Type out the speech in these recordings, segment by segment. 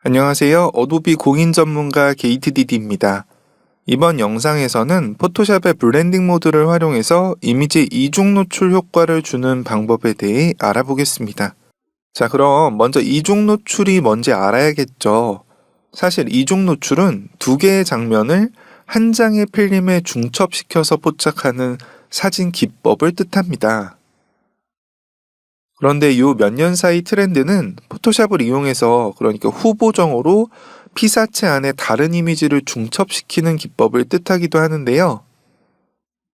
안녕하세요. 어도비 공인 전문가 게이트디디입니다. 이번 영상에서는 포토샵의 블렌딩 모드를 활용해서 이미지 이중 노출 효과를 주는 방법에 대해 알아보겠습니다. 자, 그럼 먼저 이중 노출이 뭔지 알아야겠죠. 사실 이중 노출은 두 개의 장면을 한 장의 필름에 중첩시켜서 포착하는 사진 기법을 뜻합니다. 그런데 요 몇 년 사이 트렌드는 포토샵을 이용해서 그러니까 후보정으로 피사체 안에 다른 이미지를 중첩시키는 기법을 뜻하기도 하는데요.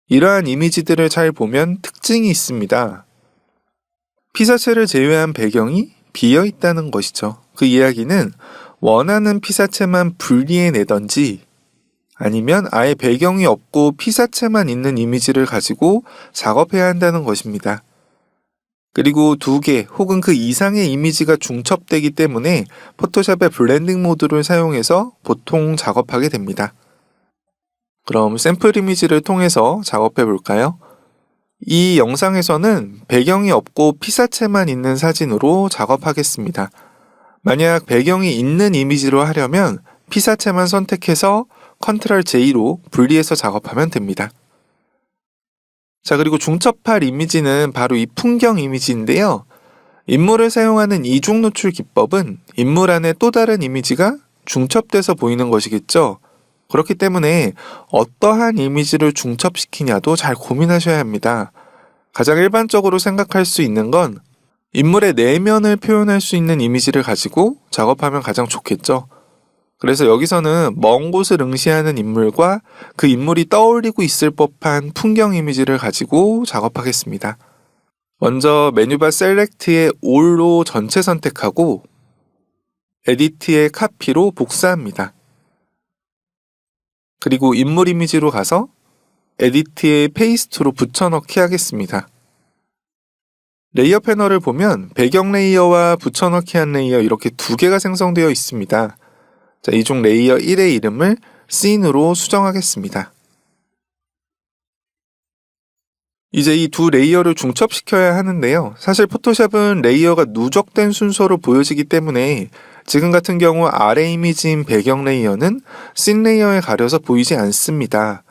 이러한 이미지들을 잘 보면 특징이 있습니다. 피사체를 제외한 배경이 비어 있다는 것이죠. 그 이야기는 원하는 피사체만 분리해내던지 아니면 아예 배경이 없고 피사체만 있는 이미지를 가지고 작업해야 한다는 것입니다. 그리고 두 개 혹은 그 이상의 이미지가 중첩되기 때문에 포토샵의 블렌딩 모드를 사용해서 보통 작업하게 됩니다. 그럼 샘플 이미지를 통해서 작업해 볼까요? 이 영상에서는 배경이 없고 피사체만 있는 사진으로 작업하겠습니다. 만약 배경이 있는 이미지로 하려면 피사체만 선택해서 컨트롤 J로 분리해서 작업하면 됩니다. 자, 그리고 중첩할 이미지는 바로 이 풍경 이미지인데요. 인물을 사용하는 이중 노출 기법은 인물 안에 또 다른 이미지가 중첩돼서 보이는 것이겠죠. 그렇기 때문에 어떠한 이미지를 중첩시키냐도 잘 고민하셔야 합니다. 가장 일반적으로 생각할 수 있는 건 인물의 내면을 표현할 수 있는 이미지를 가지고 작업하면 가장 좋겠죠. 그래서 여기서는 먼 곳을 응시하는 인물과 그 인물이 떠올리고 있을 법한 풍경 이미지를 가지고 작업하겠습니다. 먼저 메뉴바 셀렉트의 All로 전체 선택하고 에디트의 카피로 복사합니다. 그리고 인물 이미지로 가서 에디트의 페이스트로 붙여넣기 하겠습니다. 레이어 패널을 보면 배경 레이어와 붙여넣기 한 레이어 이렇게 두 개가 생성되어 있습니다. 자, 이 중 레이어 1의 이름을 씬으로 수정하겠습니다. 이제 이 두 레이어를 중첩시켜야 하는데요. 사실 포토샵은 레이어가 누적된 순서로 보여지기 때문에 지금 같은 경우 아래 이미지인 배경 레이어는 씬 레이어에 가려서 보이지 않습니다.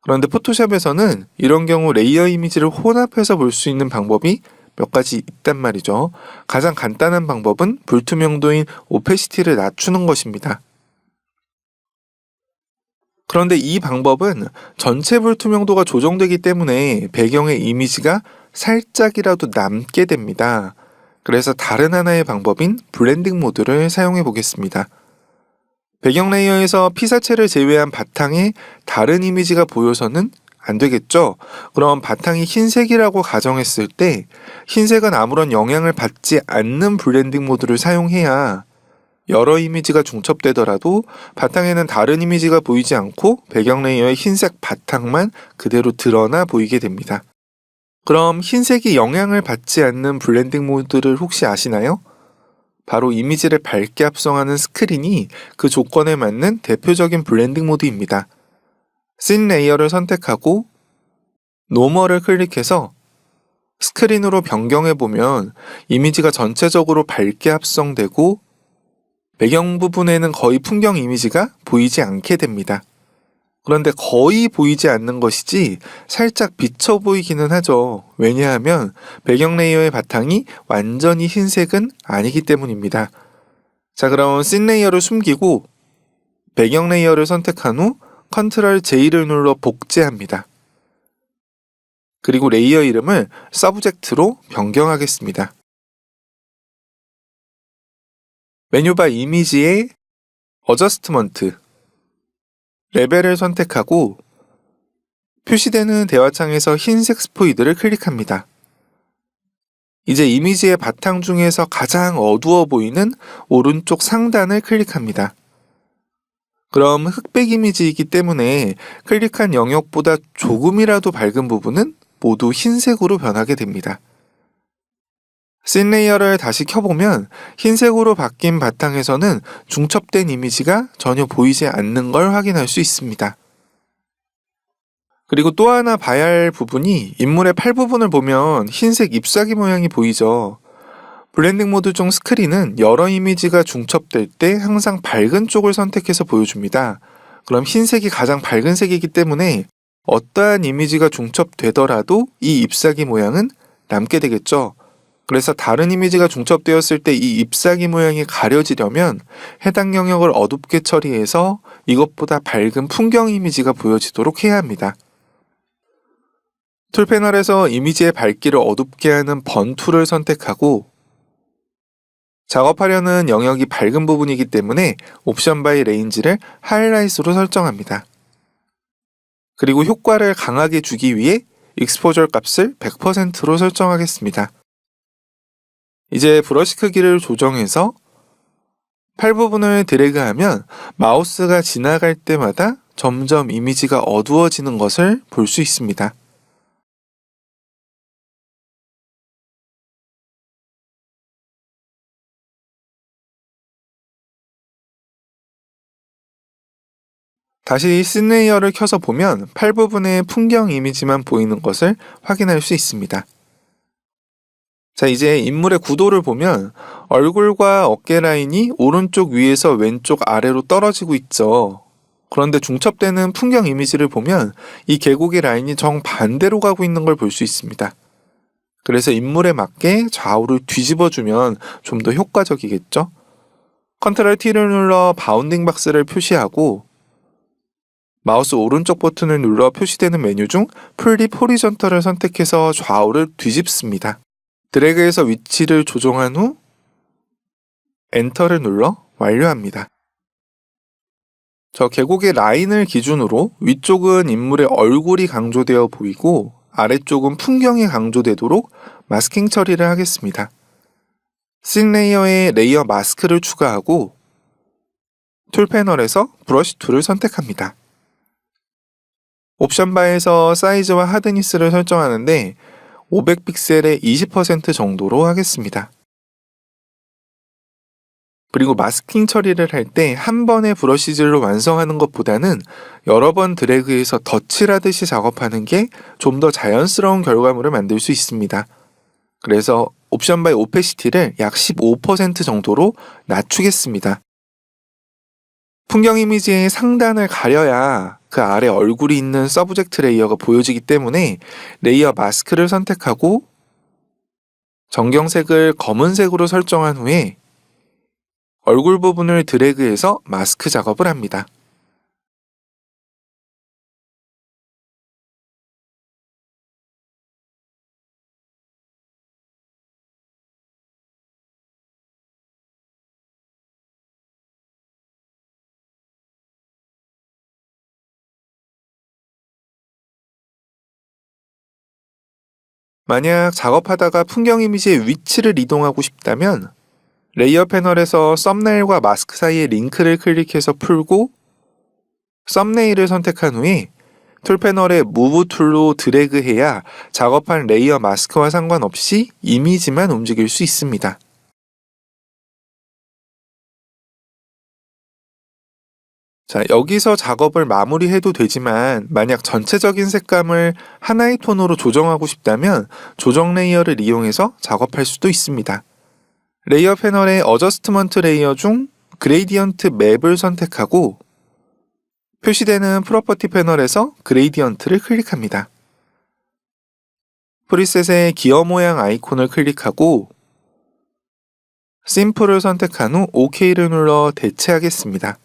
그런데 포토샵에서는 이런 경우 레이어 이미지를 혼합해서 볼 수 있는 방법이 몇 가지 있단 말이죠. 가장 간단한 방법은 불투명도인 오페시티를 낮추는 것입니다. 그런데 이 방법은 전체 불투명도가 조정되기 때문에 배경의 이미지가 살짝이라도 남게 됩니다. 그래서 다른 하나의 방법인 블렌딩 모드를 사용해 보겠습니다. 배경 레이어에서 피사체를 제외한 바탕에 다른 이미지가 보여서는 안 되겠죠? 그럼 바탕이 흰색이라고 가정했을 때 흰색은 아무런 영향을 받지 않는 블렌딩 모드를 사용해야 여러 이미지가 중첩되더라도 바탕에는 다른 이미지가 보이지 않고 배경 레이어의 흰색 바탕만 그대로 드러나 보이게 됩니다. 그럼 흰색이 영향을 받지 않는 블렌딩 모드를 혹시 아시나요? 바로 이미지를 밝게 합성하는 스크린이 그 조건에 맞는 대표적인 블렌딩 모드입니다. 씬 레이어를 선택하고 노멀을 클릭해서 스크린으로 변경해보면 이미지가 전체적으로 밝게 합성되고 배경 부분에는 거의 풍경 이미지가 보이지 않게 됩니다. 그런데 거의 보이지 않는 것이지 살짝 비쳐 보이기는 하죠. 왜냐하면 배경 레이어의 바탕이 완전히 흰색은 아니기 때문입니다. 자, 그럼 씬 레이어를 숨기고 배경 레이어를 선택한 후 컨트롤 J를 눌러 복제합니다. 그리고 레이어 이름을 서브젝트로 변경하겠습니다. 메뉴바 이미지에 어저스트먼트, 레벨을 선택하고 표시되는 대화창에서 흰색 스포이드를 클릭합니다. 이제 이미지의 바탕 중에서 가장 어두워 보이는 오른쪽 상단을 클릭합니다. 그럼 흑백 이미지이기 때문에 클릭한 영역보다 조금이라도 밝은 부분은 모두 흰색으로 변하게 됩니다. 씬 레이어를 다시 켜보면 흰색으로 바뀐 바탕에서는 중첩된 이미지가 전혀 보이지 않는 걸 확인할 수 있습니다. 그리고 또 하나 봐야 할 부분이 인물의 팔 부분을 보면 흰색 잎사귀 모양이 보이죠. 블렌딩 모드 중 스크린은 여러 이미지가 중첩될 때 항상 밝은 쪽을 선택해서 보여줍니다. 그럼 흰색이 가장 밝은 색이기 때문에 어떠한 이미지가 중첩되더라도 이 잎사귀 모양은 남게 되겠죠. 그래서 다른 이미지가 중첩되었을 때 이 잎사귀 모양이 가려지려면 해당 영역을 어둡게 처리해서 이것보다 밝은 풍경 이미지가 보여지도록 해야 합니다. 툴 패널에서 이미지의 밝기를 어둡게 하는 번 툴을 선택하고 작업하려는 영역이 밝은 부분이기 때문에 옵션 바이 레인지를 하이라이트로 설정합니다. 그리고 효과를 강하게 주기 위해 익스포저 값을 100%로 설정하겠습니다. 이제 브러쉬 크기를 조정해서 팔 부분을 드래그하면 마우스가 지나갈 때마다 점점 이미지가 어두워지는 것을 볼 수 있습니다. 다시 씬 레이어를 켜서 보면 팔 부분의 풍경 이미지만 보이는 것을 확인할 수 있습니다. 자, 이제 인물의 구도를 보면 얼굴과 어깨 라인이 오른쪽 위에서 왼쪽 아래로 떨어지고 있죠. 그런데 중첩되는 풍경 이미지를 보면 이 계곡의 라인이 정반대로 가고 있는 걸 볼 수 있습니다. 그래서 인물에 맞게 좌우를 뒤집어주면 좀 더 효과적이겠죠? 컨트롤 T를 눌러 바운딩 박스를 표시하고 마우스 오른쪽 버튼을 눌러 표시되는 메뉴 중 플립 호리존털을 선택해서 좌우를 뒤집습니다. 드래그해서 위치를 조정한 후 엔터를 눌러 완료합니다. 저 계곡의 라인을 기준으로 위쪽은 인물의 얼굴이 강조되어 보이고 아래쪽은 풍경이 강조되도록 마스킹 처리를 하겠습니다. 씬 레이어에 레이어 마스크를 추가하고 툴 패널에서 브러쉬 툴을 선택합니다. 옵션 바에서 사이즈와 하드니스를 설정하는데 500픽셀의 20% 정도로 하겠습니다. 그리고 마스킹 처리를 할 때 한 번의 브러쉬질로 완성하는 것보다는 여러 번 드래그해서 덧칠하듯이 작업하는 게 좀 더 자연스러운 결과물을 만들 수 있습니다. 그래서 옵션 바의 오페시티를 약 15% 정도로 낮추겠습니다. 풍경 이미지의 상단을 가려야 그 아래 얼굴이 있는 서브젝트 레이어가 보여지기 때문에 레이어 마스크를 선택하고 정경색을 검은색으로 설정한 후에 얼굴 부분을 드래그해서 마스크 작업을 합니다. 만약 작업하다가 풍경 이미지의 위치를 이동하고 싶다면 레이어 패널에서 썸네일과 마스크 사이의 링크를 클릭해서 풀고 썸네일을 선택한 후에 툴 패널의 무브 툴로 드래그해야 작업한 레이어 마스크와 상관없이 이미지만 움직일 수 있습니다. 자, 여기서 작업을 마무리해도 되지만 만약 전체적인 색감을 하나의 톤으로 조정하고 싶다면 조정 레이어를 이용해서 작업할 수도 있습니다. 레이어 패널의 어저스트먼트 레이어 중 그레이디언트 맵을 선택하고 표시되는 프로퍼티 패널에서 그레이디언트를 클릭합니다. 프리셋의 기어 모양 아이콘을 클릭하고 심플을 선택한 후 OK를 눌러 대체하겠습니다.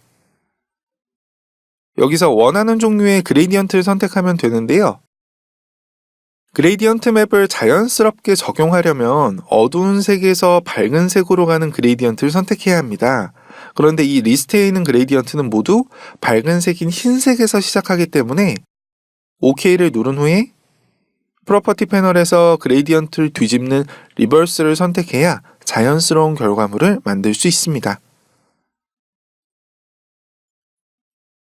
여기서 원하는 종류의 그레이디언트를 선택하면 되는데요. 그레이디언트 맵을 자연스럽게 적용하려면 어두운 색에서 밝은 색으로 가는 그레이디언트를 선택해야 합니다. 그런데 이 리스트에 있는 그레이디언트는 모두 밝은 색인 흰색에서 시작하기 때문에 OK를 누른 후에 프로퍼티 패널에서 그레이디언트를 뒤집는 리버스를 선택해야 자연스러운 결과물을 만들 수 있습니다.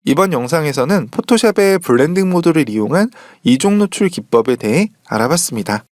이번 영상에서는 포토샵의 블렌딩 모드를 이용한 이중 노출 기법에 대해 알아봤습니다.